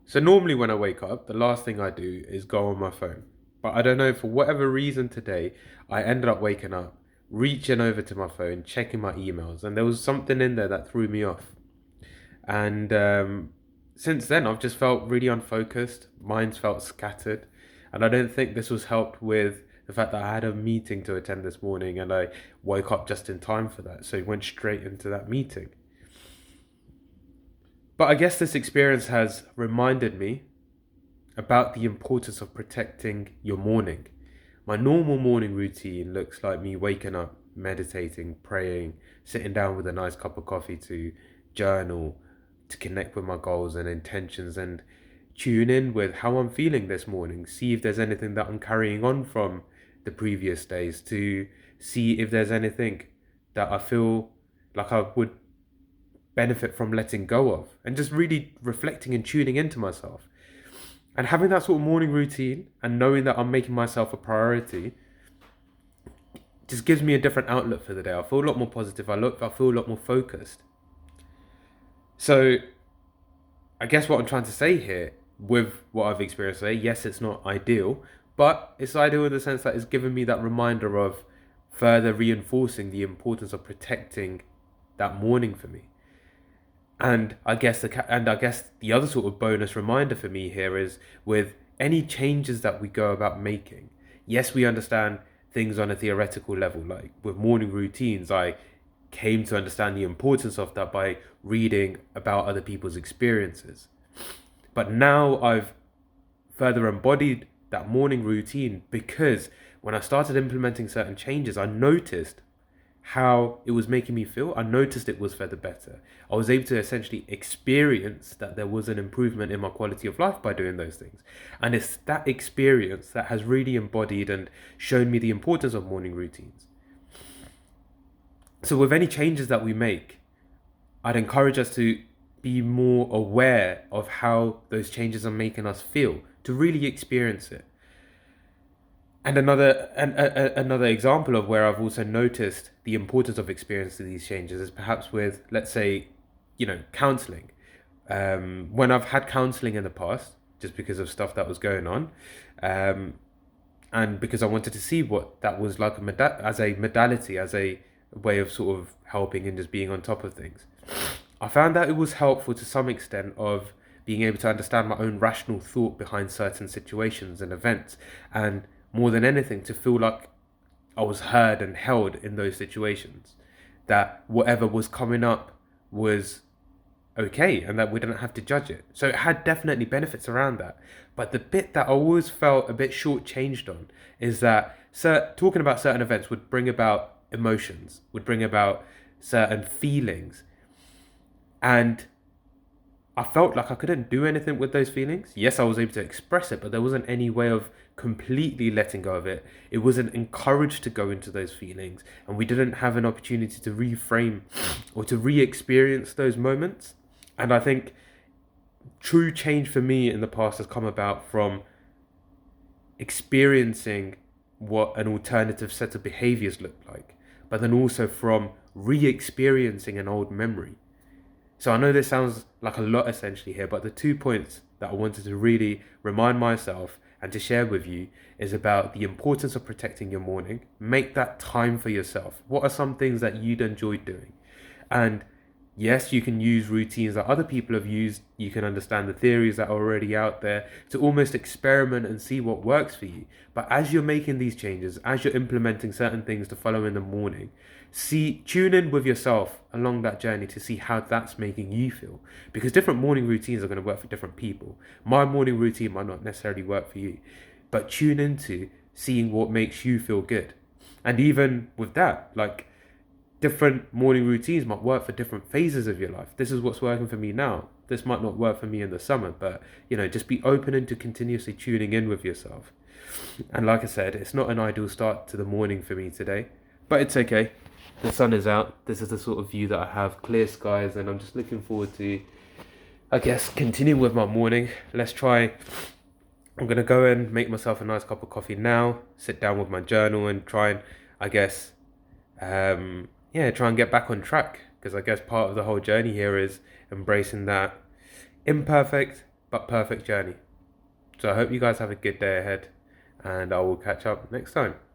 So normally when I wake up, the last thing I do is go on my phone. But I don't know, for whatever reason today, I ended up waking up, reaching over to my phone, checking my emails, and there was something in there that threw me off. And since then, I've just felt really unfocused. Mind's felt scattered. And I don't think this was helped with the fact that I had a meeting to attend this morning and I woke up just in time for that. So I went straight into that meeting. But I guess this experience has reminded me about the importance of protecting your morning. My normal morning routine looks like me waking up, meditating, praying, sitting down with a nice cup of coffee to journal, to connect with my goals and intentions, and tune in with how I'm feeling this morning. See if there's anything that I'm carrying on from the previous days, to see if there's anything that I feel like I would benefit from letting go of, and just really reflecting and tuning into myself. And having that sort of morning routine and knowing that I'm making myself a priority just gives me a different outlook for the day. I feel a lot more positive. I feel a lot more focused. So I guess what I'm trying to say here with what I've experienced today, yes, it's not ideal, but it's ideal in the sense that it's given me that reminder of further reinforcing the importance of protecting that morning for me. And I guess the other sort of bonus reminder for me here is with any changes that we go about making. Yes, we understand things on a theoretical level, like with morning routines. I came to understand the importance of that by reading about other people's experiences. But now I've further embodied that morning routine because when I started implementing certain changes, I noticed how it was making me feel. I noticed it was for the better. I was able to essentially experience that there was an improvement in my quality of life by doing those things. And it's that experience that has really embodied and shown me the importance of morning routines. So, with any changes that we make, I'd encourage us to be more aware of how those changes are making us feel, to really experience it. And another example of where I've also noticed the importance of experiencing these changes is perhaps with, let's say, counseling. When I've had counseling in the past, just because of stuff that was going on, um, and because I wanted to see what that was like as a modality, as a way of sort of helping and just being on top of things. I found that it was helpful to some extent of being able to understand my own rational thought behind certain situations and events, and more than anything, to feel like I was heard and held in those situations. That whatever was coming up was okay and that we didn't have to judge it. So it had definitely benefits around that. But the bit that I always felt a bit shortchanged on is that talking about certain events would bring about emotions, would bring about certain feelings. And I felt like I couldn't do anything with those feelings. Yes, I was able to express it, but there wasn't any way of completely letting go of it. It wasn't encouraged to go into those feelings, and we didn't have an opportunity to reframe or to re experience those moments. And I think true change for me in the past has come about from experiencing what an alternative set of behaviors look like, but then also from re experiencing an old memory. So I know this sounds like a lot essentially here, but the 2 points that I wanted to really remind myself and to share with you is about the importance of protecting your morning. Make that time for yourself. What are some things that you'd enjoy doing? And yes, you can use routines that other people have used. You can understand the theories that are already out there to almost experiment and see what works for you. But as you're making these changes, as you're implementing certain things to follow in the morning, tune in with yourself along that journey to see how that's making you feel. Because different morning routines are going to work for different people. My morning routine might not necessarily work for you, but tune into seeing what makes you feel good. And even with that, like, different morning routines might work for different phases of your life. This is what's working for me now. This might not work for me in the summer, but just be open into continuously tuning in with yourself. And like I said, it's not an ideal start to the morning for me today, but it's okay. The sun is out. This is the sort of view that I have, clear skies, and I'm just looking forward to, I guess, continuing with my morning. Let's try. I'm gonna go and make myself a nice cup of coffee now, sit down with my journal and try and, I guess, try and get back on track, because I guess part of the whole journey here is embracing that imperfect but perfect journey. So I hope you guys have a good day ahead, and I will catch up next time.